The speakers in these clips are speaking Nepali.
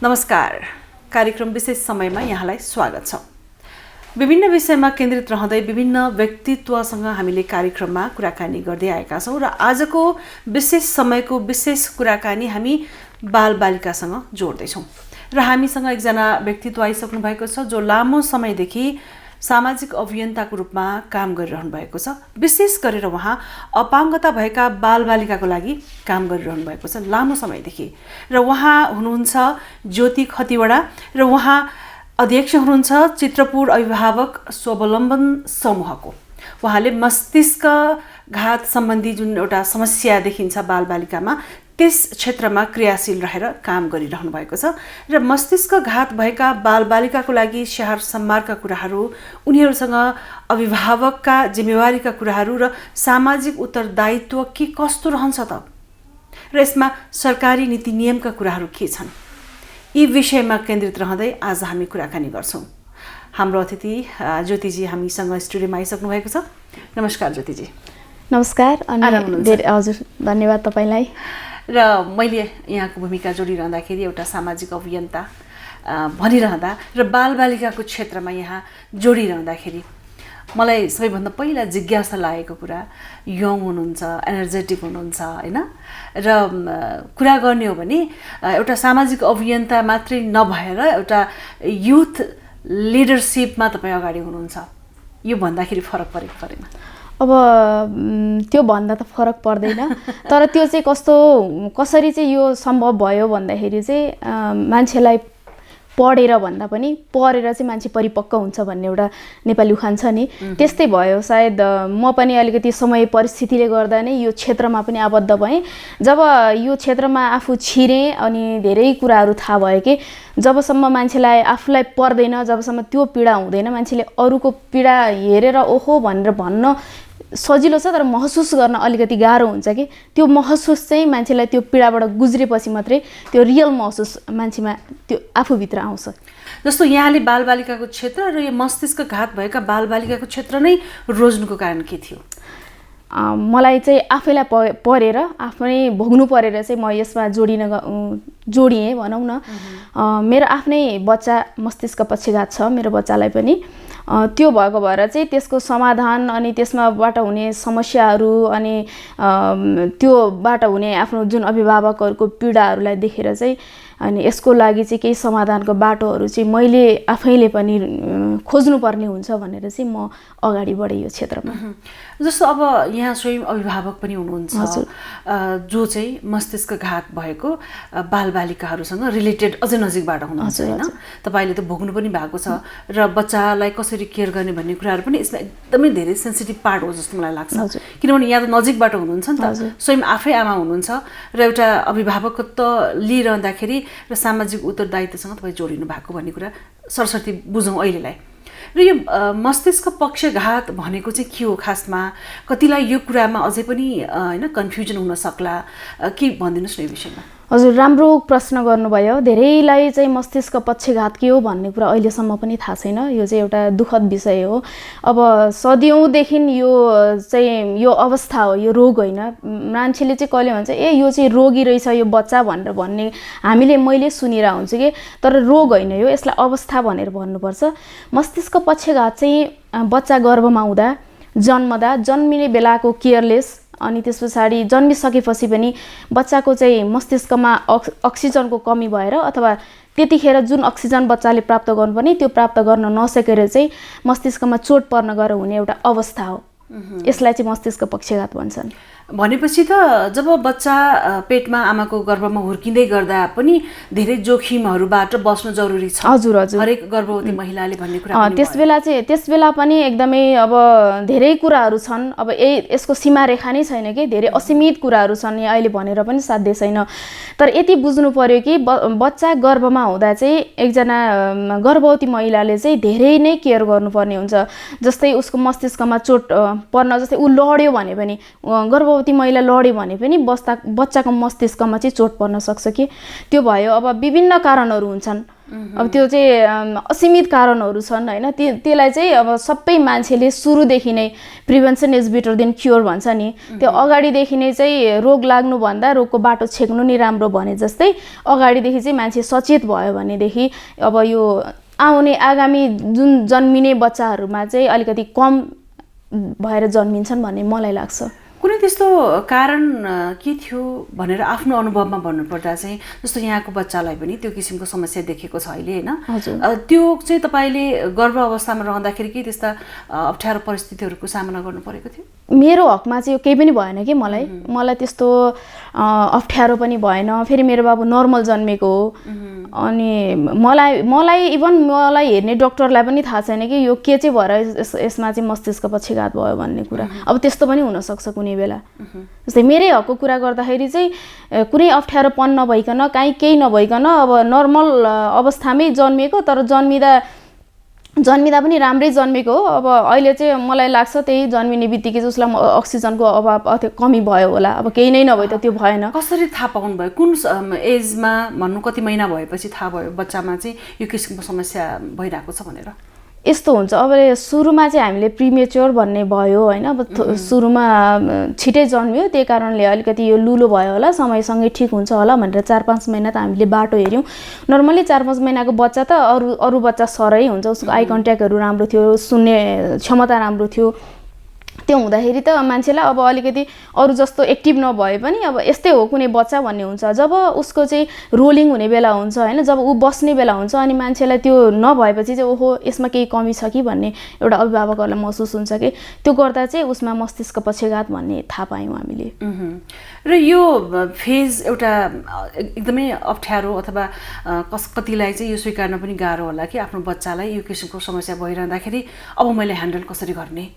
नमस्कार। कार्यक्रम विशेष समयमा यहाँलाई स्वागत छ। विभिन्न विषयमा केन्द्रित रहँदै विभिन्न व्यक्तित्वसँग हामीले कार्यक्रममा कुराकानी गर्दै आएका छौँ र आजको विशेष समयको विशेष कुराकानी हामी बालबालिकासँग जोड्दैछौँ र हामीसँग एकजना व्यक्तित्व आइसक्नु भएको छ जो लामो समयदेखि सामाजिक अभियन्ताको रूपमा काम गरिरहनु भएको छ। विशेष गरेर उहाँ अपाङ्गता भएका बालबालिकाको लागि काम गरिरहनु भएको छ लामो समयदेखि र उहाँ हुनुहुन्छ ज्योति खतिवडा र उहाँ अध्यक्ष हुनुहुन्छ चित्रपुर अभिभावक स्वावलम्बन समूहको। उहाँले मस्तिष्कघात सम्बन्धी जुन एउटा समस्या देखिन्छ बालबालिकामा त्यस क्षेत्रमा क्रियाशील रहेर काम गरिरहनु भएको छ र मस्तिष्कघात भएका बालबालिकाको लागि स्याहार सम्मारका कुराहरू, उनीहरूसँग अभिभावकका जिम्मेवारीका कुराहरू र सामाजिक उत्तरदायित्व के कस्तो रहन्छ त र यसमा सरकारी नीति नियमका कुराहरू के छन्, यी विषयमा केन्द्रित रहँदै आज हामी कुराकानी गर्छौँ। हाम्रो अतिथि ज्योतिजी हामीसँग स्टुडियोमा आइसक्नु भएको छ। नमस्कार ज्योतिजी। नमस्कार। हजुर, धन्यवाद तपाईलाई। र मैले यहाँको भूमिका जोडिरहँदाखेरि एउटा सामाजिक अभियन्ता भनिरहँदा र बालबालिकाको क्षेत्रमा यहाँ जोडिरहँदाखेरि मलाई सबैभन्दा पहिला जिज्ञासा लागेको कुरा, यङ हुनुहुन्छ, एनर्जेटिक हुनुहुन्छ हैन, र कुरा गर्ने हो भने एउटा सामाजिक अभियन्ता मात्रै नभएर एउटा युथ लिडरसिपमा तपाईँ अगाडि हुनुहुन्छ, यो भन्दाखेरि फरक परेको परेन? अब त्यो भन्दा त फरक पर्दैन, तर त्यो चाहिँ कसरी चाहिँ यो सम्भव भयो भन्दाखेरि चाहिँ मान्छेलाई पढेर भन्दा पनि पढेर चाहिँ मान्छे परिपक्व हुन्छ भन्ने एउटा नेपाली उखान छ नि, त्यस्तै भयो। सायद म पनि अलिकति समय परिस्थितिले गर्दा नै यो क्षेत्रमा पनि आबद्ध भएँ। जब यो क्षेत्रमा आफू छिरेँ अनि धेरै कुराहरू थाहा भयो कि जबसम्म मान्छेलाई आफूलाई पर्दैन, जबसम्म त्यो पीडा हुँदैन, मान्छेले अरूको पीडा हेरेर ओहो भनेर भन्न सजिलो छ तर महसुस गर्न अलिकति गाह्रो हुन्छ कि त्यो महसुस चाहिँ मान्छेलाई त्यो पीडाबाट गुज्रेपछि मात्रै त्यो रियल महसुस मान्छेमा त्यो आफूभित्र आउँछ। जस्तो यहाँले बालबालिकाको क्षेत्र र यो मस्तिष्कघात भएका बालबालिकाको क्षेत्र नै रोज्नुको कारण के थियो? मलाई चाहिँ आफैलाई परेर आफ्नै भोग्नु परेर चाहिँ म यसमा जोडिएँ भनौँ न। मेरो आफ्नै बच्चा मस्तिष्क पक्षघात छ, मेरो बच्चालाई पनि त्यो भएको भएर चाहिँ त्यसको समाधान अनि त्यसमाबाट हुने समस्याहरू अनि त्योबाट हुने आफ्नो जुन अभिभावकहरूको पीडाहरूलाई देखेर चाहिँ अनि यसको लागि चाहिँ केही समाधानको बाटोहरू चाहिँ मैले आफैले पनि खोज्नुपर्ने हुन्छ भनेर चाहिँ म अगाडि बढेँ यो क्षेत्रमा। जस्तो अब यहाँ स्वयं अभिभावक पनि हुनुहुन्छ जो चाहिँ मस्तिष्कघात भएको बालबालिकाहरूसँग रिलेटेड अझै नजिकबाट हुनुहुन्छ हैन, तपाईले त भोग्नु पनि भएको छ र बच्चालाई कसरी केयर गर्ने भन्ने कुराहरू पनि यसमा एकदमै धेरै सेन्सिटिभ पार्ट हो जस्तो मलाई लाग्छ, किनभने यहाँ त नजिकबाट हुनुहुन्छ नि त, स्वयं आफै आमा हुनुहुन्छ र एउटा अभिभावकत्व लिइरहँदाखेरि र सामाजिक उत्तरदायित्वसँग तपाईँ जोडिनु भएको भन्ने कुरा सरस्वती बुझौँ अहिलेलाई। र यो मस्तिष्क पक्षघात भनेको चाहिँ के हो खासमा? कतिलाई यो कुरामा अझै पनि हैन कन्फ्युजन हुन सक्ला, के भनिदिनुस् न यो विषयमा? हजुर, राम्रो प्रश्न गर्नुभयो। धेरैलाई चाहिँ मस्तिष्क पक्षघात के हो भन्ने कुरा अहिलेसम्म पनि थाहा छैन। यो चाहिँ एउटा दुःखद विषय हो। अब सदियौँदेखि यो चाहिँ यो अवस्था हो, यो रोग होइन। मान्छेले चाहिँ कहिले भन्छ ए यो चाहिँ रोगी रहेछ यो बच्चा भनेर भन्ने मैले सुनिरह हुन्छु कि, तर रोग होइन यो, यसलाई अवस्था भनेर भन्नुपर्छ। मस्तिष्क पक्षघात चाहिँ बच्चा गर्भमा हुँदा, जन्मिने बेलाको केयरलेस अनि त्यस पछाडि जन्मिसकेपछि पनि बच्चाको चाहिँ मस्तिष्कमा अक्सिजनको कमी भएर अथवा त्यतिखेर जुन अक्सिजन बच्चाले प्राप्त गर्नुपर्ने त्यो प्राप्त गर्न नसकेर चाहिँ मस्तिष्कमा चोट पर्न गएर हुने एउटा अवस्था हो। यसलाई चाहिँ मस्तिष्क पक्षघात भन्छन्। भनेपछि त जब बच्चा पेटमा आमाको गर्भमा हुर्किँदै गर्दा पनि धेरै जोखिमहरूबाट बस्नु जरुरी छ। हजुर हजुर, हरेक गर्भवती महिलाले भन्ने कुरा त्यसबेला पनि एकदमै अब धेरै कुराहरू छन्। अब यसको सीमा रेखा नै छैन कि, धेरै असीमित कुराहरू छन्, यहाँ अहिले भनेर पनि साध्य छैन। तर यति बुझ्नु पर्यो कि बच्चा गर्भमा हुँदा चाहिँ एकजना गर्भवती महिलाले चाहिँ धेरै नै केयर गर्नुपर्ने हुन्छ। जस्तै उसको मस्तिष्कमा चोट पर्न, जस्तै ऊ लड्यो भने पनि, गर्भवती महिला लड्यो भने पनि बच्चाको मस्तिष्कमा चाहिँ चोट पर्न सक्छ कि त्यो भयो। अब विभिन्न कारणहरू हुन्छन्, अब त्यो चाहिँ असीमित कारणहरू छन् होइन। त्यसलाई चाहिँ अब सबै मान्छेले सुरुदेखि नै prevention is better than cure भन्छ नि, त्यो अगाडिदेखि नै चाहिँ रोग लाग्नुभन्दा रोगको बाटो छेक्नु नै राम्रो भने जस्तै अगाडिदेखि चाहिँ मान्छे सचेत भयो भनेदेखि अब यो आउने आगामी जुन जन्मिने बच्चाहरूमा चाहिँ अलिकति कम भएर जन्मिन्छन् भन्ने मलाई लाग्छ। कुनै त्यस्तो कारण के थियो भनेर आफ्नो अनुभवमा भन्नुपर्दा चाहिँ, जस्तो यहाँको बच्चालाई पनि त्यो किसिमको समस्या देखेको छ अहिले होइन, त्यो चाहिँ तपाईँले गर्भ अवस्थामा रहँदाखेरि के त्यस्ता अप्ठ्यारो परिस्थितिहरूको सामना गर्नु परेको थियो? मेरो हकमा चाहिँ यो केही पनि भएन कि मलाई त्यस्तो अप्ठ्यारो पनि भएन। फेरि मेरो बाबु नर्मल जन्मेको हो, अनि मलाई इभन मलाई हेर्ने डक्टरलाई पनि थाहा छैन कि यो के चाहिँ भएर यसमा चाहिँ मस्तिष्क पक्षघात भयो भन्ने कुरा। अब त्यस्तो पनि हुनसक्छ कुनै बेला। जस्तै मेरै हकको कुरा गर्दाखेरि चाहिँ कुनै अप्ठ्यारोपन नभइकन, काहीँ केही नभइकन अब नर्मल अवस्थामै जन्मिएको, तर जन्मिँदा पनि राम्रै जन्मेको हो। अब अहिले चाहिँ मलाई लाग्छ त्यही जन्मिने बित्तिकै चाहिँ उसलाई अक्सिजनको अभाव अथवा कमी भयो होला, अब केही नै नभए त त्यो भएन। कसरी थाहा पाउनु भयो? कुन एजमा भन्नु, कति महिना भएपछि थाहा भयो बच्चामा चाहिँ यो किसिमको समस्या भइरहेको छ भनेर? यस्तो हुन्छ, अब सुरुमा चाहिँ हामीले प्रिमेच्योर भन्ने भयो होइन, अब सुरुमा छिटै जन्मियो, त्यही कारणले अलिकति यो लुलो भयो होला, समयसँगै ठिक हुन्छ होला भनेर 4-5 महिना त हामीले बाटो हेऱ्यौँ। नर्मली 4-5 महिनाको बच्चा त अरू बच्चा सरै हुन्छ, उसको आई कन्ट्याक्टहरू राम्रो थियो, सुन्ने क्षमता राम्रो थियो। त्यो हुँदाखेरि त मान्छेलाई अब अलिकति अरू जस्तो एक्टिभ नभए पनि अब यस्तै हो कुनै बच्चा भन्ने हुन्छ। जब उसको चाहिँ रोलिङ हुने बेला हुन्छ होइन, जब ऊ बस्ने बेला हुन्छ, अनि मान्छेलाई त्यो नभएपछि चाहिँ ओहो यसमा केही कमी छ कि भन्ने एउटा अभिभावकहरूलाई महसुस हुन्छ कि त्यो गर्दा चाहिँ उसमा मस्तिष्क पक्षघात भन्ने थाहा पायौँ हामीले। र यो फेज एउटा एकदमै अप्ठ्यारो अथवा कतिलाई चाहिँ यो स्वीकार्न पनि गाह्रो होला कि आफ्नो बच्चालाई यो किसिमको समस्या भइरहँदाखेरि अब मैले ह्यान्डल कसरी गर्ने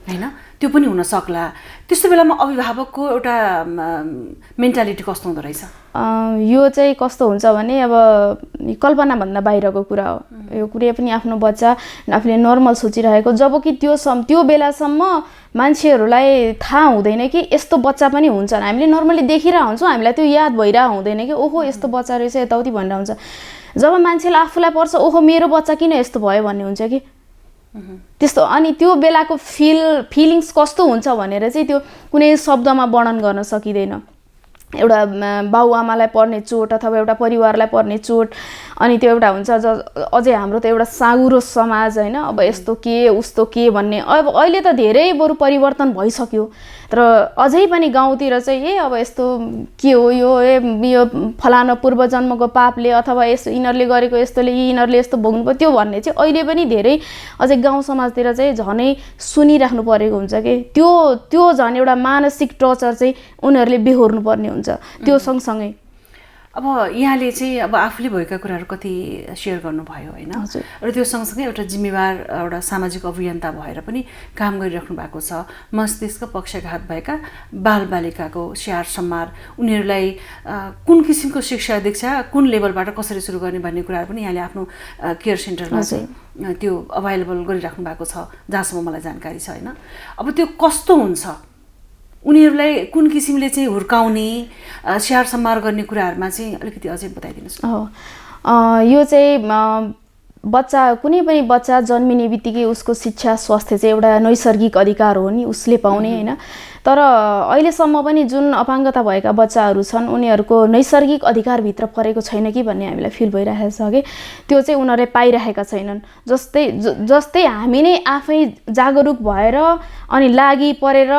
होइन, त्यो पनि हुन सक्ला। त्यस्तो बेलामा अभिभावकको एउटा मेन्टालिटी कस्तो हुँदो रहेछ? यो चाहिँ कस्तो हुन्छ भने अब कल्पनाभन्दा बाहिरको कुरा हो यो। कुनै पनि आफ्नो बच्चा आफूले नर्मल सोचिरहेको, जबकि त्यो बेलासम्म मान्छेहरूलाई थाहा हुँदैन कि यस्तो बच्चा पनि हुन्छन्। हामीले नर्मली देखिरहेको हुन्छौँ, हामीलाई त्यो याद भइरहेको हुँदैन कि ओहो यस्तो बच्चा रहेछ यताउति भनेर हुन्छ। जब मान्छेलाई आफूलाई पर्छ ओहो मेरो बच्चा किन यस्तो भयो भन्ने हुन्छ कि त्यस्तो। अनि त्यो बेलाको फिलिङ्स कस्तो हुन्छ भनेर चाहिँ त्यो कुनै शब्दमा वर्णन गर्न सकिँदैन। एउटा बाउआमालाई पर्ने चोट अथवा एउटा परिवारलाई पर्ने चोट, अनि त्यो एउटा हुन्छ अझै हाम्रो त एउटा साँगुरो समाज होइन, अब यस्तो के उस्तो के भन्ने। अब अहिले त धेरै बरु परिवर्तन भइसक्यो, तर अझै पनि गाउँतिर चाहिँ अब यस्तो के हो यो फलानो पूर्वजन्मको पापले अथवा यिनीहरूले गरेको यस्तोले यिनीहरूले यस्तो भोग्नु पर्यो त्यो भन्ने चाहिँ अहिले पनि धेरै अझै गाउँ समाजतिर चाहिँ झनै सुनिराख्नु परेको हुन्छ कि त्यो झन् एउटा मानसिक टर्चर चाहिँ उनीहरूले बेहोर्नु पर्ने हुन्छ त्यो सँगसँगै। अब यहाँले चाहिँ अब आफूले भएका कुराहरू कति सेयर गर्नुभयो होइन, र त्यो सँगसँगै एउटा जिम्मेवार एउटा सामाजिक अभियन्ता भएर पनि काम गरिराख्नु भएको छ। मस्तिष्क पक्षघात भएका बालबालिकाको स्याहार सम्हार, उनीहरूलाई कुन किसिमको शिक्षा दीक्षा कुन लेभलबाट कसरी सुरु गर्ने भन्ने कुराहरू पनि यहाँले आफ्नो केयर सेन्टरमा चाहिँ त्यो अभाइलेबल गरिराख्नु भएको छ जहाँसम्म मलाई जानकारी छ होइन। अब त्यो कस्तो हुन्छ, उनीहरूलाई कुन किसिमले चाहिँ हुर्काउने स्याहार सम्हार गर्ने कुराहरूमा चाहिँ अलिकति अझै बताइदिनुहोस्। यो चाहिँ बच्चा कुनै पनि बच्चा जन्मिने बित्तिकै उसको शिक्षा स्वास्थ्य चाहिँ एउटा नैसर्गिक अधिकार हो नि, उसले पाउने होइन। तर अहिलेसम्म पनि जुन अपाङ्गता भएका बच्चाहरू छन् उनीहरूको नैसर्गिक अधिकारभित्र परेको छैन कि भन्ने हामीलाई फिल भइरहेको छ कि त्यो चाहिँ उनीहरूले पाइरहेका छैनन्। जस्तै हामी नै आफै जागरुक भएर अनि लागि परेर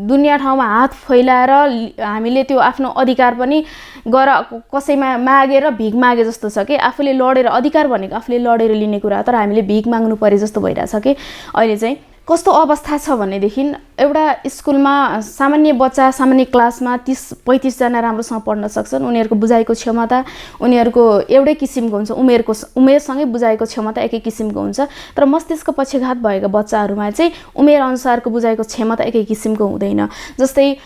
दुनियाँ ठाउँमा हात फैलाएर हामीले त्यो आफ्नो अधिकार पनि कसैमा मागेर भिख मागे जस्तो छ कि आफूले लडेर, अधिकार भनेको आफूले लडेर लिने कुरा, तर हामीले भिख माग्नु परे जस्तो भइरहेछ कि अहिले चाहिँ। कस्तो अवस्था छ भनेदेखि एउटा स्कुलमा सामान्य बच्चा सामान्य क्लासमा 30-35 जना राम्रोसँग पढ्न सक्छन्, उनीहरूको बुझाइको क्षमता उनीहरूको एउटै किसिमको हुन्छ, उमेरसँगै बुझाइको क्षमता एकै किसिमको हुन्छ। तर मस्तिष्क पक्षघात भएका बच्चाहरूमा चाहिँ उमेर अनुसारको बुझाइको क्षमता एकै किसिमको हुँदैन। जस्तै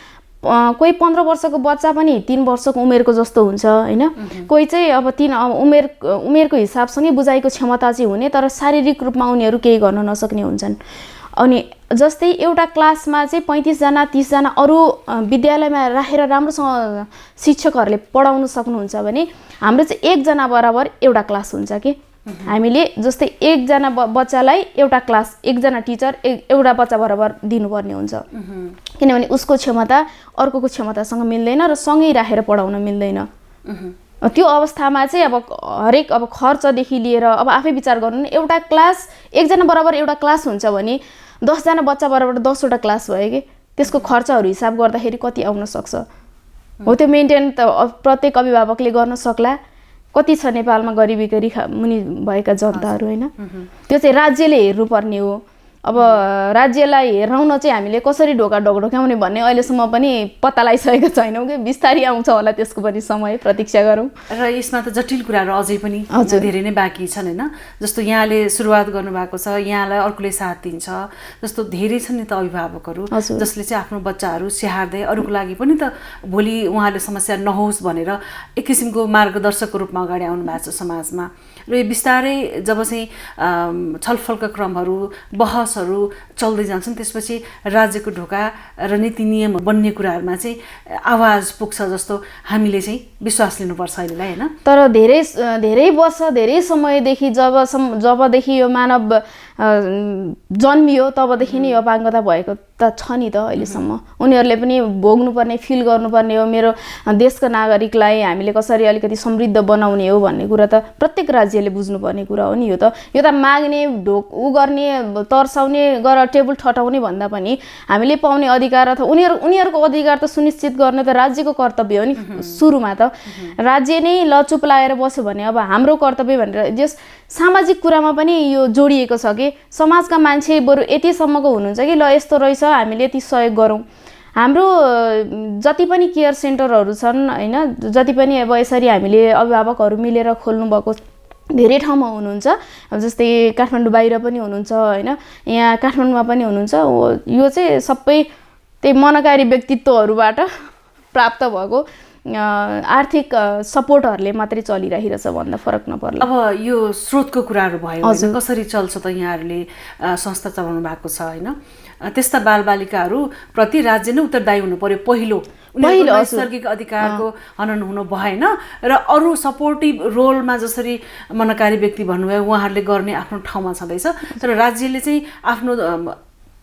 कोही 15 वर्षको बच्चा पनि 3 वर्षको उमेरको जस्तो हुन्छ होइन, कोही चाहिँ अब उमेरको हिसाबसँगै बुझाइको क्षमता चाहिँ हुने, तर शारीरिक रूपमा उनीहरू केही गर्न नसक्ने हुन्छन्। अनि जस्तै एउटा क्लासमा चाहिँ 35 जना 30 जना अरू विद्यालयमा राखेर राम्रोसँग शिक्षकहरूले पढाउन सक्नुहुन्छ भने हाम्रो चाहिँ 1 जना बराबर एउटा क्लास हुन्छ कि हामीले जस्तै 1 जना बच्चालाई एउटा क्लास 1 जना टिचर एउटा बच्चा बराबर दिनुपर्ने हुन्छ किनभने उसको क्षमता अर्कोको क्षमतासँग मिल्दैन र सँगै राखेर पढाउन मिल्दैन त्यो अवस्थामा चाहिँ अब हरेक अब खर्चदेखि लिएर अब आफै विचार गर्नु नि एउटा क्लास 1 जना बराबर एउटा क्लास हुन्छ भने 10 जना बच्चा बराबर 10 वटा क्लास भयो कि त्यसको खर्चहरू हिसाब गर्दाखेरि कति आउन सक्छ हो त्यो मेन्टेन त प्रत्येक अभिभावकले गर्न सक्ला कति छ नेपालमा गरिबी मुनि भएका जनताहरू हैन त्यो चाहिँ राज्यले हेर्नुपर्ने हो अब राज्यलाई हेराउन चाहिँ हामीले कसरी ढोका ढोकाउने भन्ने अहिलेसम्म पनि पत्ता लगाइसकेको छैनौँ कि बिस्तारै आउँछ होला त्यसको पनि समय प्रतीक्षा गरौँ र यसमा त जटिल कुराहरू अझै पनि धेरै नै बाँकी छन् हैन जस्तो यहाँले सुरुवात गर्नुभएको छ यहाँलाई अर्कोले साथ दिन्छ जस्तो धेरै छन् नि त अभिभावकहरू जसले चाहिँ आफ्नो बच्चाहरू स्याहार्दै अरूको लागि पनि त भोलि उहाँले समस्या नहोस् भनेर एक किसिमको मार्गदर्शकको रूपमा अगाडि आउनु भएको छ समाजमा र यो बिस्तारै जब चाहिँ छलफलका क्रमहरू बहसहरू चल्दै जान्छन् त्यसपछि राज्यको ढोका र नीति नियम बन्ने कुराहरूमा चाहिँ आवाज पुग्छ जस्तो हामीले चाहिँ विश्वास लिनुपर्छ अहिलेलाई हैन तर धेरै वर्ष धेरै समयदेखि जबदेखि यो मानव जन्मियो तबदेखि नै यो अपाङ्गता भएको त छ नि त अहिलेसम्म उनीहरूले पनि भोग्नुपर्ने फिल गर्नुपर्ने हो मेरो देशको नागरिकलाई हामीले कसरी अलिकति समृद्ध बनाउने हो भन्ने कुरा त प्रत्येक राज्यले बुझ्नुपर्ने कुरा हो नि यो त माग्ने ऊ गर्ने तर्साउने गरेर टेबल ठटाउने भन्दा पनि हामीले पाउने अधिकार अथवा उनीहरूको अधिकार त सुनिश्चित गर्ने त राज्यको कर्तव्य हो नि सुरुमा त राज्य नै ल चुप लागेर बस्यो भने अब हाम्रो कर्तव्य भनेर जस सामाजिक कुरामा पनि यो जोडिएको छ कि समाजका मान्छे बरु यतिसम्मको हुनुहुन्छ कि ल यस्तो रहेछ हामीले यति सहयोग गरौँ हाम्रो जति पनि केयर सेन्टरहरू छन् हैन जति पनि अब यसरी हामीले अभिभावकहरू मिलेर खोल्नु भएको धेरै ठाउँमा हुनुहुन्छ अब जस्तै काठमाडौँ बाहिर पनि हुनुहुन्छ हैन यहाँ काठमाडौँमा पनि हुनुहुन्छ यो चाहिँ सबै त्यही मनकारी व्यक्तित्वहरूबाट प्राप्त भएको आर्थिक सपोर्टहरूले मात्रै चलिरहेछ भन्दा फरक नपर्ला अब यो स्रोतको कुराहरू भयो कसरी चल्छ त यहाँहरूले संस्था चलाउनु भएको छ हैन त्यस्ता बालबालिकाहरू प्रति राज्य नै उत्तरदायी हुनु पर्यो पहिलो नैसर्गिक अधिकारको हनन हुनु भएन र अरू सपोर्टिभ रोलमा जसरी मनकारी व्यक्ति भन्नुभयो उहाँहरूले गर्ने आफ्नो ठाउँमा छँदैछ तर राज्यले चाहिँ आफ्नो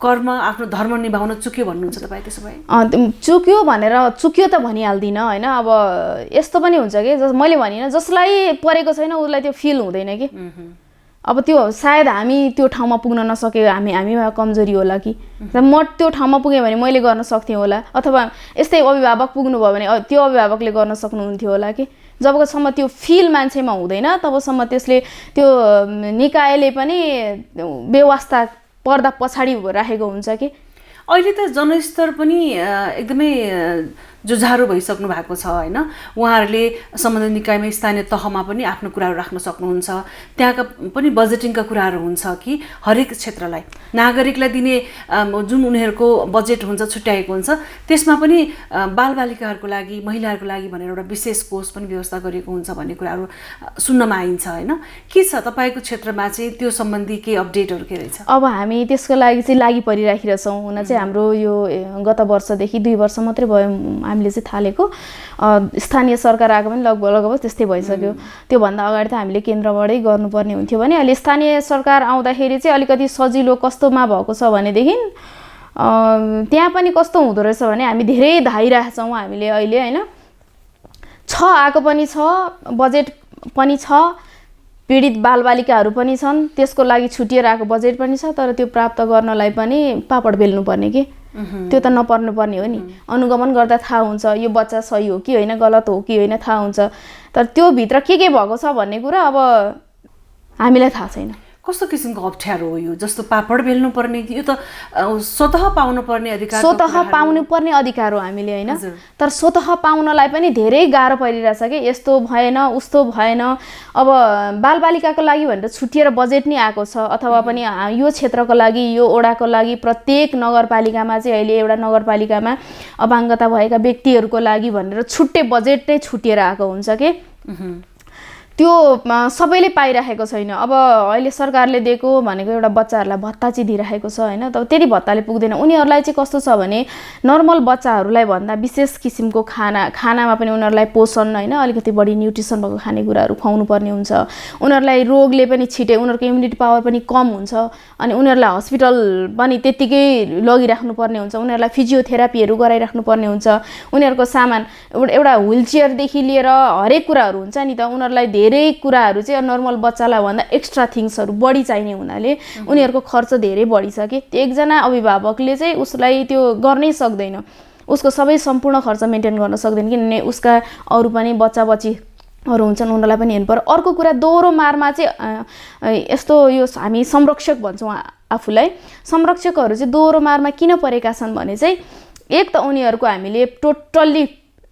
कर्म आफ्नो धर्म निभाउन चुक्यो भन्नुहुन्छ तपाईँ त्यसो भए चुक्यो भनेर चुक्यो त भनिहाल्दिनँ हैन अब यस्तो पनि हुन्छ कि मैले भनिनँ जसलाई परेको छैन उसलाई त्यो फिल हुँदैन कि अब त्यो सायद हामी त्यो ठाउँमा पुग्न नसके हामीमा कमजोरी होला कि म त्यो ठाउँमा पुगेँ भने मैले गर्न सक्थेँ होला अथवा यस्तै अभिभावक पुग्नुभयो भने त्यो अभिभावकले गर्न सक्नुहुन्थ्यो होला कि जबसम्म त्यो फिल मान्छेमा हुँदैन तबसम्म त्यसले त्यो निकायले पनि व्यवस्था पर्दा पछाडि राखेको हुन्छ कि अहिले त जनस्तर पनि एकदमै जुझारु भइसक्नु भएको छ हैन उहाँहरूले सम्बन्धित निकायमा स्थानीय तहमा पनि आफ्नो कुराहरू राख्न सक्नुहुन्छ त्यहाँका पनि बजेटिङका कुराहरू हुन्छ कि हरेक क्षेत्रलाई नागरिकलाई दिने जुन उनीहरूको बजेट हुन्छ छुट्याएको हुन्छ त्यसमा पनि बालबालिकाहरूको लागि महिलाहरूको लागि भनेर एउटा विशेष कोष पनि व्यवस्था गरिएको हुन्छ भन्ने कुराहरू सुन्नमा आइन्छ हैन के छ तपाईको क्षेत्रमा चाहिँ त्यो सम्बन्धी के अपडेटहरू के रहेछ अब हामी त्यसको लागि चाहिँ लागि परिराखिरहेछौँ हुन चाहिँ हाम्रो यो गत वर्षदेखि 2 वर्ष मात्रै भयो हामीले चाहिँ थालेको स्थानीय सरकार आएको पनि लगभग त्यस्तै भइसक्यो त्यो भन्दा अगाडि त हामीले केन्द्रबाटै गर्नुपर्ने हुन्थ्यो भने अहिले स्थानीय सरकार आउँदाखेरि चाहिँ अलिकति सजिलो कस्तोमा भएको छ भनेदेखि त्यहाँ पनि कस्तो हुँदो रहेछ भने हामी धेरै धाइरहेछौँ हामीले अहिले हैन आएको पनि छ बजेट पनि छ पीडित बालबालिकाहरू पनि छन् त्यसको लागि छुटिएर आएको बजेट पनि छ तर त्यो प्राप्त गर्नलाई पनि पापड बेल्नु पर्ने के त्यो त नपर्नु पर्ने हो नि अनुगमन गर्दा थाहा हुन्छ यो बच्चा सही हो कि होइन गलत हो कि होइन थाहा हुन्छ तर त्यो भित्र के भएको छ भन्ने कुरा अब हामीलाई थाहा छैन कस्तो किसिमको अप्ठ्यारो हो यो जस्तो पापड बेल्नु पर्ने यो त स्वतः पाउनु पर्ने अधिकार स्वतः पाउनु पर्ने अधिकार हो हामीले हैन तर स्वतः पाउनलाई पनि धेरै गाह्रो परिरहेछ के यस्तो भएन उस्तो भएन अब बालबालिकाको लागि भनेर छुटिएर बजेट नै आएको छ अथवा पनि यो क्षेत्रको लागि यो ओडाको लागि प्रत्येक नगरपालिकामा चाहिँ अहिले एउटा नगरपालिकामा अपाङ्गता भएका व्यक्तिहरूको लागि भनेर छुट्टै बजेट नै छुटिएर आएको हुन्छ के त्यो सबैले पाइरहेको छैन। अब अहिले सरकारले दिएको भनेको एउटा बच्चाहरूलाई भत्ता चाहिँ दिइरहेको छ होइन, तर त्यति भत्ताले पुग्दैन। उनीहरूलाई चाहिँ कस्तो छ भने नर्मल बच्चाहरूलाई भन्दा विशेष किसिमको खानामा पनि उनीहरूलाई पोषण होइन अलिकति बढी न्युट्रिसन भएको खानेकुराहरू खुवाउनु पर्ने हुन्छ। उनीहरूलाई रोगले पनि छिटे, उनीहरूको इम्युनिटी पावर पनि कम हुन्छ अनि उनीहरूलाई हस्पिटल पनि त्यत्तिकै लगिराख्नु पर्ने हुन्छ, उनीहरूलाई फिजियोथेरापीहरू गराइराख्नु पर्ने हुन्छ। उनीहरूको सामान एउटा व्हिल चेयरदेखि लिएर हरेक कुराहरू हुन्छ नि त, उनीहरूलाई धेरै कुराहरू चाहिँ नर्मल बच्चालाई भन्दा एक्स्ट्रा थिङ्सहरू बढी चाहिने हुनाले उनीहरूको खर्च धेरै बढी छ कि एकजना अभिभावकले चाहिँ उसलाई त्यो गर्नै सक्दैन, उसको सबै सम्पूर्ण खर्च मेन्टेन गर्न सक्दैन किनभने उसका अरू पनि बच्चा बच्चीहरू हुन्छन्, उनीहरूलाई पनि हेर्नु पर्यो। अर्को कुरा दोहोरो मारमा चाहिँ यस्तो यो हामी संरक्षक भन्छौँ आफूलाई, संरक्षकहरू चाहिँ दोहोरो मारमा किन परेका छन् भने चाहिँ एक त उनीहरूको हामीले टोटल्ली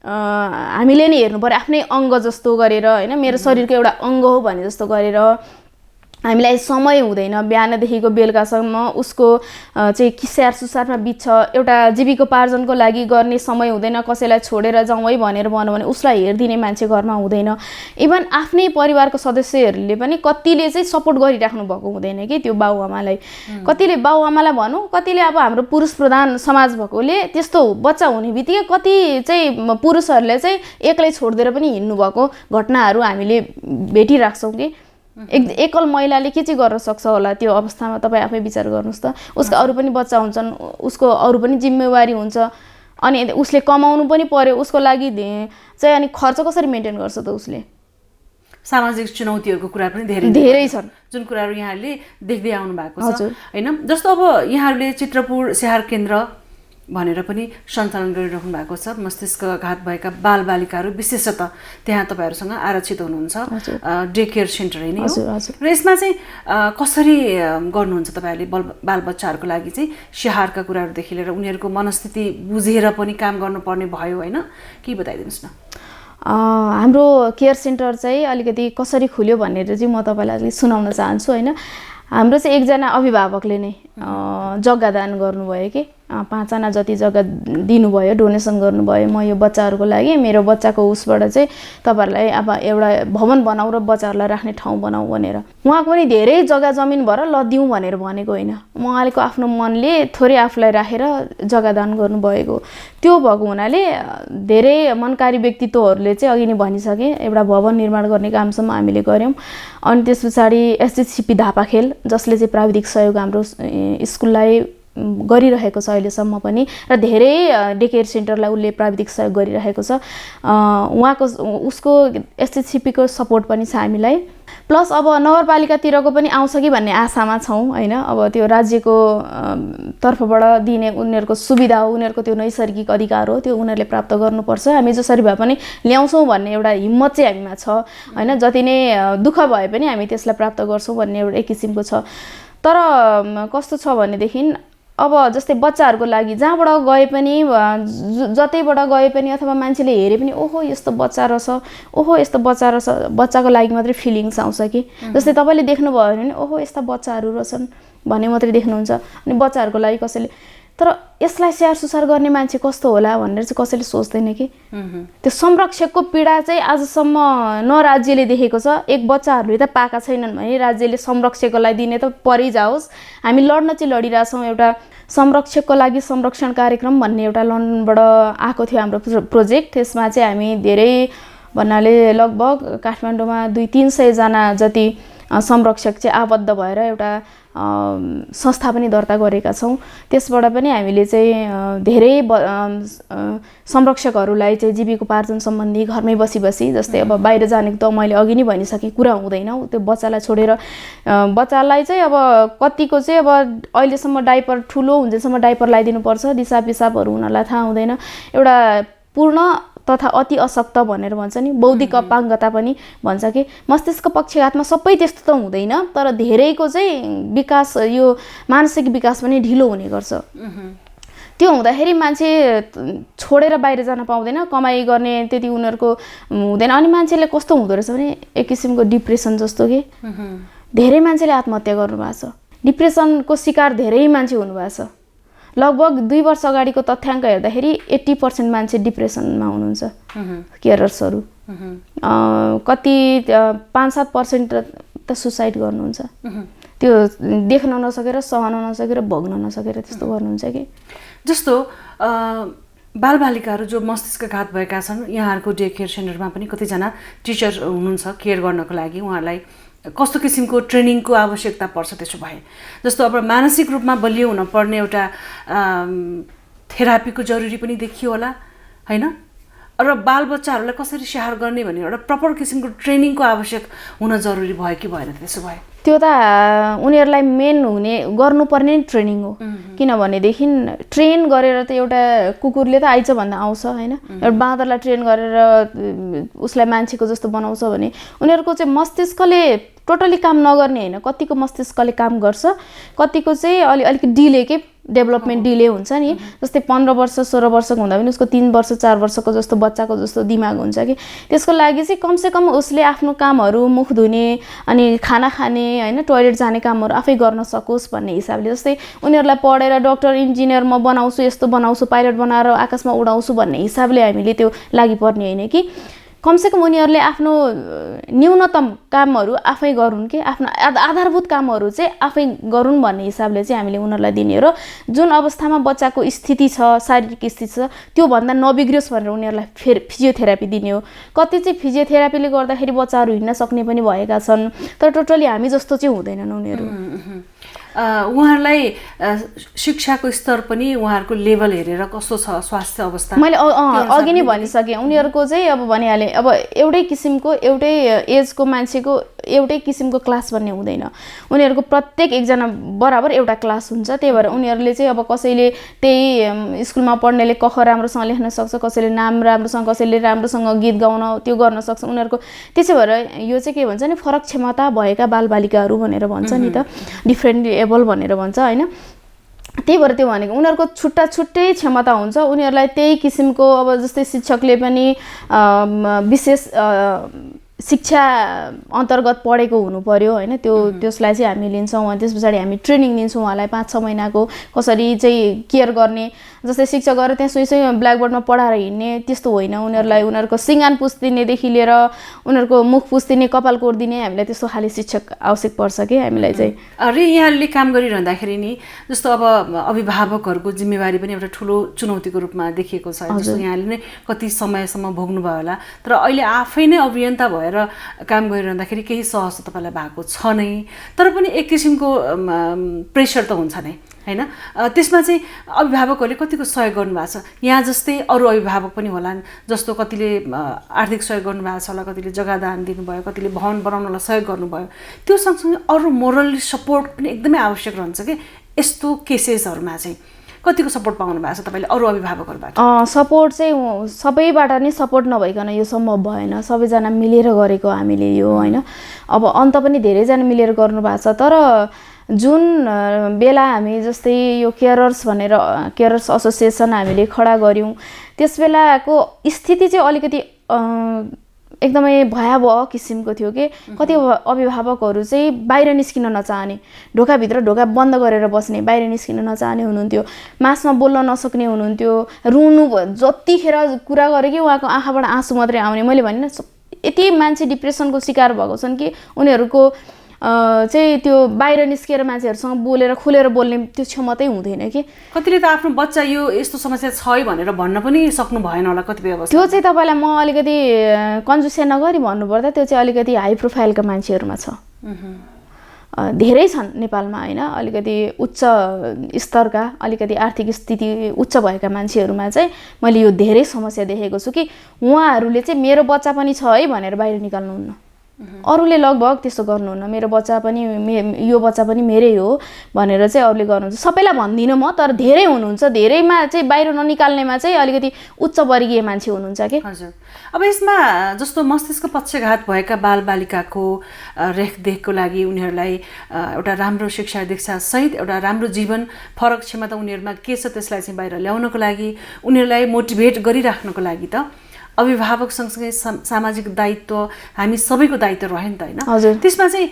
हामीले नै हेर्नु पर्यो आफ्नै अङ्ग जस्तो गरेर होइन, मेरो शरीरको एउटा अङ्ग हो भने जस्तो गरेर। हामीलाई समय हुँदैन बिहानदेखिको बेलुकासम्म उसको चाहिँ स्याहार सुसारमा बित्छ, एउटा जीविकोपार्जनको लागि गर्ने समय हुँदैन, कसैलाई छोडेर जाउँ है भनेर भन्यो भने उसलाई हेरिदिने मान्छे घरमा हुँदैन। इभन आफ्नै परिवारको सदस्यहरूले पनि कतिले चाहिँ सपोर्ट गरिराख्नु भएको हुँदैन कि त्यो बाउआमालाई, कतिले बाउआमालाई भनौँ, कतिले अब हाम्रो पुरुष प्रधान समाज भएकोले त्यस्तो बच्चा हुने बित्तिकै कति चाहिँ पुरुषहरूले चाहिँ एक्लै छोडिदिएर पनि हिँड्नु भएको घटनाहरू हामीले भेटिराख्छौँ कि एकल महिलाले के चाहिँ गर्न सक्छ होला त्यो अवस्थामा, तपाईँ आफै विचार गर्नुहोस् त। उसका अरू पनि बच्चा हुन्छन्, उसको अरू पनि जिम्मेवारी हुन्छ अनि उसले कमाउनु पनि पर्यो, उसको लागि चाहिँ अनि खर्च कसरी मेन्टेन गर्छ त उसले। सामाजिक चुनौतीहरूको कुरा पनि धेरै छन् जुन कुराहरू यहाँहरूले देख्दै आउनु भएको छ होइन। जस्तो अब यहाँहरूले चित्रपुर स्याहार केन्द्र भनेर पनि सञ्चालन गरिराख्नु भएको छ, मस्तिष्कघात भएका बालबालिकाहरू विशेषतः त्यहाँ तपाईँहरूसँग आरक्षित हुनुहुन्छ, डे केयर सेन्टर नै हो। र यसमा चाहिँ कसरी गर्नुहुन्छ तपाईँहरूले बालबच्चाहरूको लागि चाहिँ स्याहारका कुराहरूदेखि लिएर उनीहरूको मनस्थिति बुझेर पनि काम गर्नुपर्ने भयो होइन, के बताइदिनुहोस् न। हाम्रो केयर सेन्टर चाहिँ अलिकति कसरी खुल्यो भनेर चाहिँ म तपाईँलाई सुनाउन चाहन्छु होइन। हाम्रो चाहिँ एकजना अभिभावकले नै जग्गा दान गर्नुभयो कि 5 आना जति जग्गा दिनुभयो, डोनेसन गर्नुभयो। म यो बच्चाहरूको लागि मेरो बच्चाको उसबाट चाहिँ तपाईँहरूलाई अब एउटा भवन बनाऊ र बच्चाहरूलाई राख्ने ठाउँ बनाऊ भनेर। उहाँको पनि धेरै जग्गा जमिन भएर ल दिउँ भनेर भनेको होइन, उहाँको आफ्नो मनले थोरै आफूलाई राखेर जग्गा दान गर्नुभएको। त्यो भएको हुनाले धेरै मनकारी व्यक्तित्वहरूले चाहिँ अघि नै भनिसके एउटा भवन निर्माण गर्ने कामसम्म हामीले गऱ्यौँ। अनि त्यस पछाडि एसजिसिपी धापाखेल जसले चाहिँ प्राविधिक सहयोग हाम्रो स्कुललाई गरिरहेको छ अहिलेसम्म पनि र धेरै डे केयर सेन्टरलाई उसले प्राविधिक सहयोग गरिरहेको छ। उसको एसजिसिपीको सपोर्ट पनि छ हामीलाई। प्लस अब नगरपालिकातिरको पनि आउँछ कि भन्ने आशामा छौँ होइन। अब त्यो राज्यको तर्फबाट दिने उनीहरूको सुविधा हो, उनीहरूको त्यो नैसर्गिक अधिकार हो, त्यो उनीहरूले प्राप्त गर्नुपर्छ। हामी जसरी भए पनि ल्याउँछौँ भन्ने एउटा हिम्मत चाहिँ हामीमा छ होइन। जति नै दुःख भए पनि हामी त्यसलाई प्राप्त गर्छौँ भन्ने एउटा एक किसिमको छ। तर कस्तो छ भनेदेखि अब जस्तै बच्चाहरूको लागि जहाँबाट गए पनि जतैबाट गए पनि अथवा मान्छेले हेरे पनि ओहो यस्तो बच्चा रहेछ, ओहो यस्तो बच्चा रहेछ, बच्चाको लागि मात्रै फिलिङ्स आउँछ कि। जस्तै तपाईँले देख्नुभयो भने ओहो यस्ता बच्चाहरू रहेछन् भन्ने मात्रै देख्नुहुन्छ। अनि बच्चाहरूको लागि कसैले तर यसलाई स्याहार सुसार गर्ने मान्छे कस्तो होला भनेर चाहिँ कसैले सोच्दैन कि। त्यो संरक्षकको पीडा चाहिँ आजसम्म न राज्यले देखेको छ। एक बच्चाहरूले त पाएका छैनन् भने राज्यले संरक्षकलाई दिने त परै जाओस्। हामी लड्न चाहिँ लडिरहेछौँ। एउटा संरक्षकको लागि संरक्षण कार्यक्रम भन्ने एउटा लन्डनबाट आएको थियो हाम्रो प्रोजेक्ट। त्यसमा चाहिँ हामी धेरै भन्नाले लगभग काठमाडौँमा 200-300 जना जति संरक्षक चाहिँ आबद्ध भएर एउटा संस्था पनि दर्ता गरेका छौँ। त्यसबाट पनि हामीले चाहिँ धेरै संरक्षकहरूलाई चाहिँ जीविकोपार्जन सम्बन्धी घरमै बसी जस्तै अब बाहिर जानेको त मैले अघि नै भनिसकेँ कुरा हुँदैन। त्यो बच्चालाई छोडेर बच्चालाई चाहिँ अब कतिको चाहिँ अब अहिलेसम्म डाइपर ठुलो हुन्जेलसम्म डाइपर लगाइदिनुपर्छ, दिसा पिसाबहरू उनीहरूलाई थाहा हुँदैन। एउटा पूर्ण तथा अति अशक्त भनेर भन्छ नि, बौद्धिक अपाङ्गता पनि भन्छ कि। मस्तिष्क पक्षघातमा सबै त्यस्तो त हुँदैन, तर धेरैको चाहिँ विकास यो मानसिक विकास पनि ढिलो हुने गर्छ। त्यो हुँदाखेरि मान्छे छोडेर बाहिर जान पाउँदैन, कमाइ गर्ने त्यति उनीहरूको हुँदैन। अनि मान्छेले कस्तो हुँदो रहेछ भने एक किसिमको डिप्रेसन जस्तो कि धेरै मान्छेले आत्महत्या गर्नुभएको छ। डिप्रेसनको शिकार धेरै मान्छे हुनुभएको छ। लगभग 2 वर्ष अगाडिको तथ्याङ्क हेर्दाखेरि 80% मान्छे डिप्रेसनमा हुनुहुन्छ केयरर्सहरू कति 5-7% त सुसाइड गर्नुहुन्छ। त्यो देख्न नसकेर, सहन नसकेर, भोग्न नसकेर त्यस्तो गर्नुहुन्छ कि। जस्तो बालबालिकाहरू जो मस्तिष्कघात भएका छन्, यहाँहरूको डे केयर सेन्टरमा पनि कतिजना टिचर हुनुहुन्छ केयर गर्नको लागि, उहाँहरूलाई कस्तो किसिमको ट्रेनिङको आवश्यकता पर्छ? त्यसो भए जस्तो अब मानसिक रूपमा बलियो हुनुपर्ने एउटा थेरापीको जरुरी पनि देखियो होला हैन, र बालबच्चाहरूलाई कसरी स्याहार गर्ने भन्ने एउटा प्रपर किसिमको ट्रेनिङको आवश्यक हुन जरुरी भयो कि भएन? त्यसो भए त्यो त उनीहरूलाई मेन गर्नुपर्ने ट्रेनिङ हो। किनभनेदेखि ट्रेन गरेर त एउटा कुकुरले त आइज भन्दा आउँछ होइन, एउटा बाँदरलाई ट्रेन गरेर उसलाई मान्छेको जस्तो बनाउँछ भने उनीहरूको चाहिँ मस्तिष्कले टोटली काम नगर्ने होइन, कतिको मस्तिष्कले काम गर्छ, कतिको चाहिँ अलिकति डिले के डेभलपमेन्ट डिले हुन्छ नि। जस्तै 15 वर्ष 16 वर्षको हुँदा पनि उसको 3 वर्ष 4 वर्षको जस्तो बच्चाको जस्तो दिमाग हुन्छ कि। त्यसको लागि चाहिँ कमसेकम उसले आफ्नो कामहरू, मुख धुने अनि खाना खाने होइन, टोयलेट जाने कामहरू आफै गर्न सकोस् भन्ने हिसाबले। जस्तै उनीहरूलाई पढेर डक्टर इन्जिनियर म बनाउँछु, यस्तो बनाउँछु, पाइलट बनाएर आकाशमा उडाउँछु भन्ने हिसाबले हामीले त्यो लागि पर्ने होइन कि। कमसेकम उनीहरूले आफ्नो न्यूनतम कामहरू आफै गरून् कि, आफ्नो आधारभूत कामहरू चाहिँ आफै गरून् भन्ने हिसाबले चाहिँ हामीले उनीहरूलाई दिने हो। र जुन अवस्थामा बच्चाको स्थिति छ, शारीरिक स्थिति छ, त्योभन्दा नबिग्रियोस् भनेर उनीहरूलाई फेरि फिजियोथेरापी दिने हो। कति चाहिँ फिजियोथेरापीले गर्दाखेरि बच्चाहरू हिँड्न सक्ने पनि भएका छन्, तर टोटली हामी जस्तो चाहिँ हुँदैनन् उनीहरू। उहाँहरूलाई शिक्षाको स्तर पनि उहाँहरूको लेभल हेरेर कस्तो छ स्वास्थ्य अवस्था? मैले अघि नै भनिसकेँ, उनीहरूको चाहिँ अब भनिहालेँ, अब एउटै किसिमको एउटै एजको मान्छेको एउटै किसिमको क्लास भन्ने हुँदैन। उनीहरूको प्रत्येक एकजना बराबर एउटा क्लास हुन्छ। त्यही भएर उनीहरूले चाहिँ अब कसैले त्यही स्कुलमा पढ्नेले क ख राम्रोसँग लेख्न सक्छ, कसैले नाम राम्रोसँग, कसैले राम्रोसँग गीत गाउन त्यो गर्न सक्छ उनीहरूको। त्यसै भएर यो चाहिँ के भन्छ नि, फरक क्षमता भएका बालबालिकाहरू भनेर भन्छ नि त, डिफ्रेन्टली एबल भनेर भन्छ होइन। त्यही भएर त्यो भनेको उनीहरूको छुट्टै क्षमता हुन्छ। उनीहरूलाई त्यही किसिमको अब जस्तै शिक्षकले पनि विशेष शिक्षा अन्तर्गत पढेको हुनु पर्यो होइन, त्यसलाई चाहिँ हामी लिन्छौँ। अनि त्यस पछाडि हामी ट्रेनिङ दिन्छौँ उहाँलाई 5-6 महिनाको, कसरी चाहिँ केयर गर्ने। जस्तै शिक्षक गएर त्यहाँ सुई ब्ल्याकबोर्डमा पढाएर हिँड्ने त्यस्तो होइन। उनीहरूलाई उनीहरूको सिँगान पुस्दिनेदेखि लिएर उनीहरूको मुख पुस्दिने, कपाल कोर्दिने, हामीलाई त्यस्तो खालि शिक्षक आवश्यक पर्छ कि हामीलाई चाहिँ। अरे यहाँले काम गरिरहँदाखेरि नि जस्तो अब अभिभावकहरूको जिम्मेवारी पनि एउटा ठुलो चुनौतीको रूपमा देखिएको छ। जस्तो यहाँले नै कति समयसम्म भोग्नु भयो होला, तर अहिले आफै नै अभियन्ता भएर काम गरिरहँदाखेरि केही सहज तपाईँलाई भएको छ नै, तर पनि एक किसिमको प्रेसर त हुन्छ नै हैन। त्यसमा चाहिँ अभिभावकहरूले कतिको सहयोग गर्नुभएको छ? यहाँ जस्तै अरू अभिभावक पनि होलान्, जस्तो कतिले आर्थिक सहयोग गर्नुभएको छ होला, कतिले जग्गा दान दिनुभयो, कतिले भवन बनाउनलाई सहयोग गर्नुभयो। त्यो सँगसँगै अरू मोरल सपोर्ट पनि एकदमै आवश्यक रहन्छ कि यस्तो केसेसहरूमा चाहिँ कतिको सपोर्ट पाउनु भएको छ तपाईँले अरू अभिभावकहरूबाट? सपोर्ट चाहिँ सबैबाट नै सपोर्ट नभइकन यो सम्भव भएन। सबैजना मिलेर गरेको हामीले यो होइन। अब अन्त पनि धेरैजना मिलेर गर्नुभएको छ, तर जुन बेला हामी जस्तै यो केयरर्स भनेर केयरर्स एसोसिएसन हामीले खडा गऱ्यौँ, त्यस बेलाको स्थिति चाहिँ अलिकति एकदमै भयावह किसिमको थियो कि। कति अभिभावकहरू चाहिँ बाहिर निस्किन नचाहने, ढोकाभित्र ढोका बन्द गरेर बस्ने, बाहिर निस्किन नचाहने हुनुहुन्थ्यो, मासमा बोल्न नसक्ने हुनुहुन्थ्यो, रुनु जतिखेर कुरा गरे कि उहाँको आँखाबाट आँसु मात्रै आउने। मैले भनिनँ यति मान्छे डिप्रेसनको शिकार भएको छन् कि उनीहरूको चाहिँ त्यो बाहिर निस्केर मान्छेहरूसँग बोलेर खुलेर बोल्ने त्यो क्षमतै हुँदैन कि। कतिले त आफ्नो बच्चा यो यस्तो समस्या छ है भनेर भन्न पनि सक्नु भएन होला कतिपय अवस्था। त्यो चाहिँ तपाईँलाई म अलिकति कन्जुसिया नगरी भन्नुपर्दा त्यो चाहिँ अलिकति हाई प्रोफाइलका मान्छेहरूमा छ। धेरै छन् नेपालमा होइन, अलिकति उच्च स्तरका, अलिकति आर्थिक स्थिति उच्च भएका मान्छेहरूमा चाहिँ मैले यो धेरै समस्या देखेको छु कि उहाँहरूले चाहिँ मेरो बच्चा पनि छ है भनेर बाहिर निकाल्नुहुन्न। अरूले लगभग त्यस्तो गर्नुहुन्न, मेरो बच्चा पनि यो बच्चा पनि मेरै हो भनेर चाहिँ अरूले गर्नुहुन्छ। सबैलाई भन्दिनँ म, तर धेरै हुनुहुन्छ। धेरैमा चाहिँ बाहिर ननिकाल्नेमा चाहिँ अलिकति उच्च वर्गीय मान्छे हुनुहुन्छ कि। हजुर। अब यसमा जस्तो मस्तिष्क पक्षघात भएका बालबालिकाको रेखदेखको लागि उनीहरूलाई एउटा राम्रो शिक्षा दीक्षा सहित एउटा राम्रो जीवन फरक क्षमता उनीहरूमा के छ त्यसलाई चाहिँ बाहिर ल्याउनको लागि, उनीहरूलाई मोटिभेट गरिराख्नको लागि त अभिभावक सँगसँगै सामाजिक दायित्व हामी सबैको दायित्व रह्यो नि त होइन। हजुर। त्यसमा चाहिँ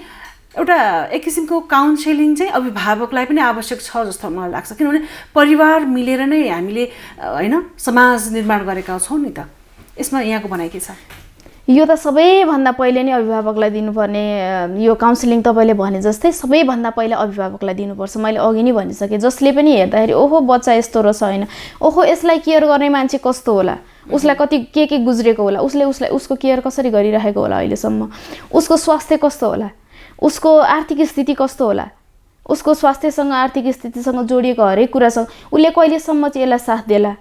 एउटा एक किसिमको काउन्सेलिङ चाहिँ अभिभावकलाई पनि आवश्यक छ जस्तो मलाई लाग्छ, किनभने परिवार मिलेर नै हामीले होइन समाज निर्माण गरेका छौँ नि त। यसमा यहाँको भनाइ के छ? यो त सबैभन्दा पहिले नै अभिभावकलाई दिनुपर्ने यो काउन्सिलिङ तपाईँले भने जस्तै सबैभन्दा पहिले अभिभावकलाई दिनुपर्छ। मैले अघि नै भनिसकेँ, जसले पनि हेर्दाखेरि ओहो बच्चा यस्तो रहेछ होइन, ओहो यसलाई केयर गर्ने मान्छे कस्तो होला, उसलाई कति के गुज्रेको होला, उसलाई उसको केयर कसरी गरिरहेको होला अहिलेसम्म, उसको स्वास्थ्य कस्तो होला, उसको आर्थिक स्थिति कस्तो होला, उसको स्वास्थ्यसँग आर्थिक स्थितिसँग जोडिएको हरेक कुरासँग उसले कहिलेसम्म चाहिँ यसलाई साथ देला,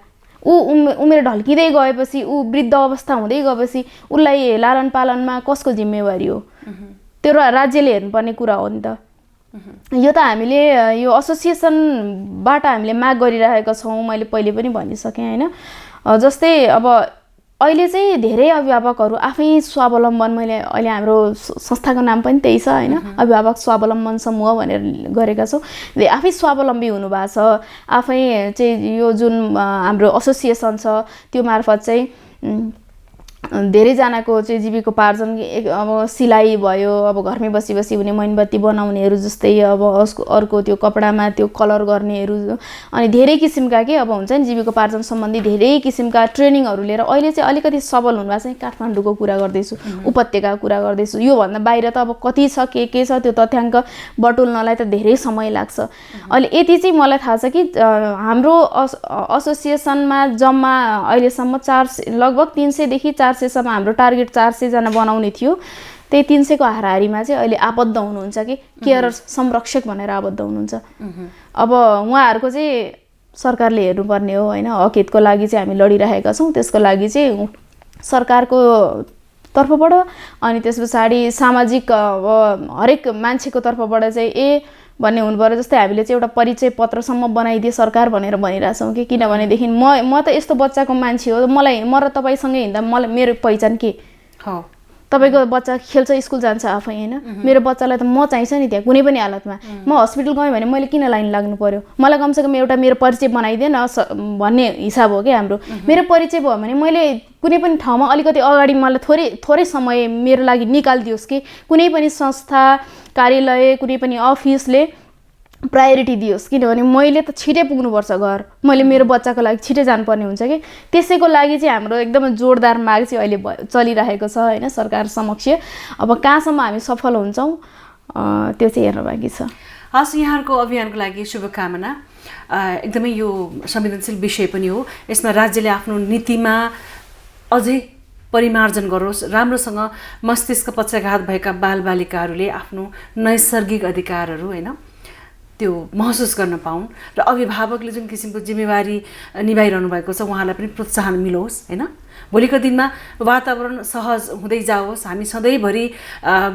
ऊ उमेर ढल्किँदै गएपछि, ऊ वृद्ध अवस्था हुँदै गएपछि उसलाई लालन पालनमा कसको जिम्मेवारी हो, त्यो राज्यले हेर्नुपर्ने कुरा हो नि त। यो त हामीले यो एसोसिएसनबाट हामीले माग गरिरहेका छौँ, मैले पहिले पनि भनिसकेँ होइन। जस्तै अब अहिले चाहिँ धेरै अभिभावकहरू आफै स्वावलम्बन, मैले अहिले हाम्रो संस्थाको नाम पनि त्यही छ होइन, अभिभावक स्वावलम्बन समूह भनेर गरेका छौँ। आफै स्वावलम्बी हुनुभएको छ, आफै चाहिँ यो जुन हाम्रो एसोसिएसन छ त्यो मार्फत चाहिँ धेरैजनाको चाहिँ जीविकोपार्जन, अब सिलाइ भयो, अब घरमै बसी बसी हुने मैनबत्ती बनाउनेहरू जस्तै, अब अर्को त्यो कपडामा त्यो कलर गर्नेहरू, अनि धेरै किसिमका के अब हुन्छ नि जीविकोपार्जन सम्बन्धी धेरै किसिमका ट्रेनिङहरू लिएर अहिले चाहिँ अलिकति सबल हुनुभएको छ। काठमाडौँको कुरा गर्दैछु, उपत्यकाको कुरा गर्दैछु, योभन्दा बाहिर त अब कति छ के छ त्यो तथ्याङ्क बटुल्नलाई त धेरै समय लाग्छ। अहिले यति चाहिँ मलाई थाहा छ कि हाम्रो एसोसिएसनमा जम्मा अहिलेसम्म लगभग 300 देखि 400सम्म हाम्रो टार्गेट 400 जना बनाउने थियो। त्यही 300 को हाराहारीमा चाहिँ अहिले आबद्ध हुनुहुन्छ कि केयर संरक्षक भनेर आबद्ध हुनुहुन्छ। अब उहाँहरूको चाहिँ सरकारले हेर्नुपर्ने हो होइन, हकहितको लागि चाहिँ हामी लडिरहेका छौँ, त्यसको लागि चाहिँ सरकारको तर्फबाट अनि त्यस पछाडि सामाजिक हरेक मान्छेको तर्फबाट चाहिँ भन्ने हुनु पर्यो। जस्तै हामीले चाहिँ एउटा परिचय पत्रसम्म बनाइदिए सरकार भनेर भनिरहेछौँ कि किनभनेदेखि म त यस्तो बच्चाको मान्छे हो, म र तपाईँसँगै हिँड्दा मलाई मेरो पहिचान के हो, तपाईँको बच्चा खेल्छ स्कुल जान्छ आफै होइन, मेरो बच्चालाई त म चाहिन्छ नि त्यहाँ कुनै पनि हालतमा, म हस्पिटल गएँ भने मैले किन लाइन लाग्नु पर्यो, मलाई कमसेकम एउटा मेरो परिचय बनाइदिए न भन्ने हिसाब हो कि हाम्रो। मेरो परिचय भयो भने मैले कुनै पनि ठाउँमा अलिकति अगाडि मलाई थोरै समय मेरो लागि निकालिदियोस् कि कुनै पनि संस्था कार्यालय कुनै पनि अफिसले प्रायोरिटी दियोस्, किनभने मैले त छिटै पुग्नुपर्छ घर, मैले मेरो बच्चाको लागि छिटै जानुपर्ने हुन्छ कि। त्यसैको लागि चाहिँ हाम्रो एकदमै जोरदार माग चाहिँ अहिले चलिरहेको छ होइन सरकार समक्ष। अब कहाँसम्म हामी सफल हुन्छौँ त्यो चाहिँ हेर्न बाँकी छ। हस्, यहाँहरूको अभियानको लागि शुभकामना। एकदमै यो संवेदनशील विषय पनि हो, यसमा राज्यले आफ्नो नीतिमा अझै परिमार्जन गरोस्, राम्रोसँग मस्तिष्क पक्षाघात भएका बालबालिकाहरूले आफ्नो नैसर्गिक अधिकारहरू होइन त्यो महसुस गर्न पाउन्, र अभिभावकले जुन किसिमको जिम्मेवारी निभाइरहनु भएको छ उहाँलाई पनि प्रोत्साहन मिलोस् होइन। भोलिको दिनमा वातावरण सहज हुँदै जाओस्, हामी सधैँभरि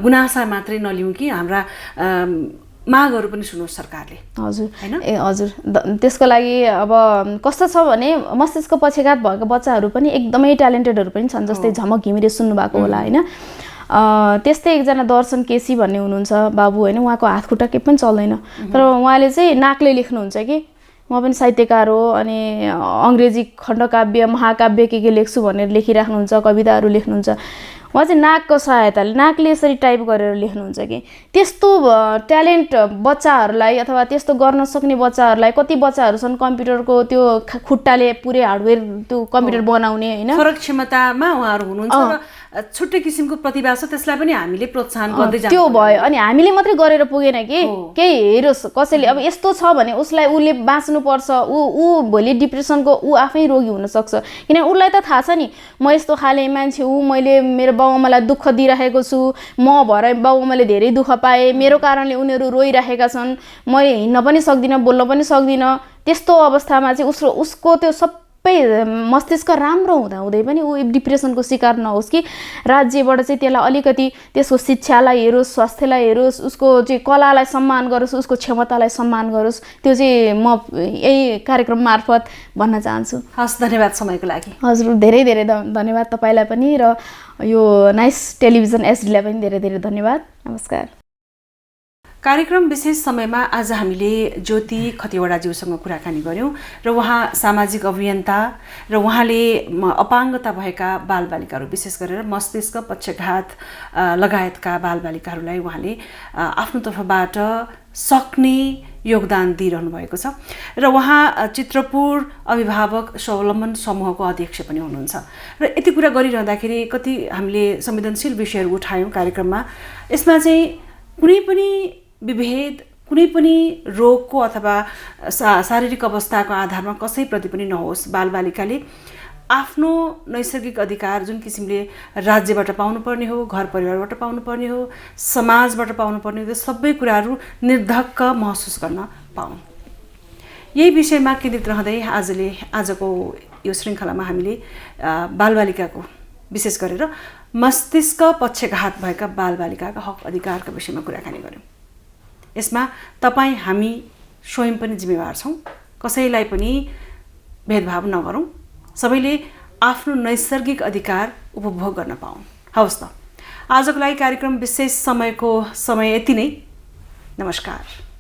गुनासा मात्रै नलिउँ कि हाम्रा मागहरू पनि सुन्नुहोस् सरकारले। हजुर होइन हजुर, त्यसको लागि अब कस्तो छ भने मस्तिष्क पक्षाघात भएको बच्चाहरू पनि एकदमै ट्यालेन्टेडहरू पनि छन्। जस्तै झमक घिमिरे सुन्नुभएको होला होइन, त्यस्तै एकजना दर्शन केसी भन्ने हुनुहुन्छ बाबु होइन, उहाँको हात खुट्टा केही पनि चल्दैन, तर उहाँले चाहिँ नाकले लेख्नुहुन्छ कि म पनि साहित्यकार हो अनि अङ्ग्रेजी खण्डकाव्य महाकाव्य के लेख्छु भनेर लेखिराख्नुहुन्छ, कविताहरू लेख्नुहुन्छ। उहाँ चाहिँ नाकको सहायताले नाकले यसरी टाइप गरेर लेख्नुहुन्छ कि त्यस्तो ट्यालेन्ट बच्चाहरूलाई अथवा त्यस्तो गर्न सक्ने बच्चाहरूलाई कति बच्चाहरू छन् कम्प्युटरको त्यो खुट्टाले पुरै हार्डवेयर त्यो कम्प्युटर बनाउने होइन, फरक क्षमतामा उहाँहरू हुनुहुन्छ र छुट्टै किसिमको प्रतिभा छ, त्यसलाई पनि हामीले प्रोत्साहन गर्दै जानु। त्यो भयो अनि हामीले मात्रै गरेर पुगेन कि केही हेरोस् कसैले अब यस्तो छ भने उसले बाँच्नुपर्छ, ऊ भोलि डिप्रेसनको ऊ आफै रोगी हुनसक्छ, किनभने उसलाई त थाहा छ नि म यस्तो खाले मान्छे हुँ, मैले मेरो बाउआमालाई दुःख दिइरहेको छु, म भएर बाउआमाले धेरै दुःख पाए, मेरो कारणले उनीहरू रोइरहेका छन्, मैले हिँड्न पनि सक्दिनँ बोल्न पनि सक्दिनँ। त्यस्तो अवस्थामा चाहिँ उसको त्यो सबै मस्तिष्क राम्रो हुँदाहुँदै पनि ऊ डिप्रेसनको शिकार नहोस् कि राज्यबाट चाहिँ त्यसलाई अलिकति त्यसको शिक्षालाई हेरोस्, स्वास्थ्यलाई हेरोस्, उसको चाहिँ कलालाई सम्मान गरोस्, उसको क्षमतालाई सम्मान गरोस्। त्यो चाहिँ म यही कार्यक्रम मार्फत भन्न चाहन्छु। हस्, धन्यवाद समयको लागि। हजुर धेरै धेरै धन्यवाद तपाईँलाई पनि र यो नाइस टेलिभिजन एसडीलाई पनि धेरै धेरै धन्यवाद। नमस्कार। कार्यक्रम विशेष समयमा आज हामीले ज्योति खतिवडाज्यूसँग कुराकानी गऱ्यौँ र उहाँ सामाजिक अभियन्ता र उहाँले अपाङ्गता भएका बालबालिकाहरू विशेष गरेर मस्तिष्क पक्षाघात लगायतका बालबालिकाहरूलाई उहाँले आफ्नो तर्फबाट सक्ने योगदान दिइरहनु भएको छ र उहाँ चित्रपुर अभिभावक स्वावलम्बन समूहको अध्यक्ष पनि हुनुहुन्छ र यति कुरा गरिरहँदाखेरि कति हामीले संवेदनशील विषयहरू उठायौँ कार्यक्रममा। यसमा चाहिँ कुनै पनि विभेद, कुनै पनि रोगको अथवा शारीरिक अवस्थाको आधारमा कसैप्रति पनि नहोस्। बालबालिकाले आफ्नो नैसर्गिक अधिकार जुन किसिमले राज्यबाट पाउनुपर्ने हो, घर परिवारबाट पाउनुपर्ने हो, समाजबाट पाउनुपर्ने हो, सबै कुराहरू निर्धक्क महसुस गर्न पाउन्। यही विषयमा केन्द्रित रहँदै आजको यो श्रृङ्खलामा हामीले बालबालिकाको विशेष गरेर मस्तिष्क पक्षघात भएका बालबालिकाका हक अधिकारका विषयमा कुराकानी गऱ्यौँ। यसमा तपाईँ हामी स्वयं पनि जिम्मेवार छौँ। कसैलाई पनि भेदभाव नगरौँ, सबैले आफ्नो नैसर्गिक अधिकार उपभोग गर्न पाउन्। हवस् त, आजको लागि कार्यक्रम विशेष समय यति नै। नमस्कार।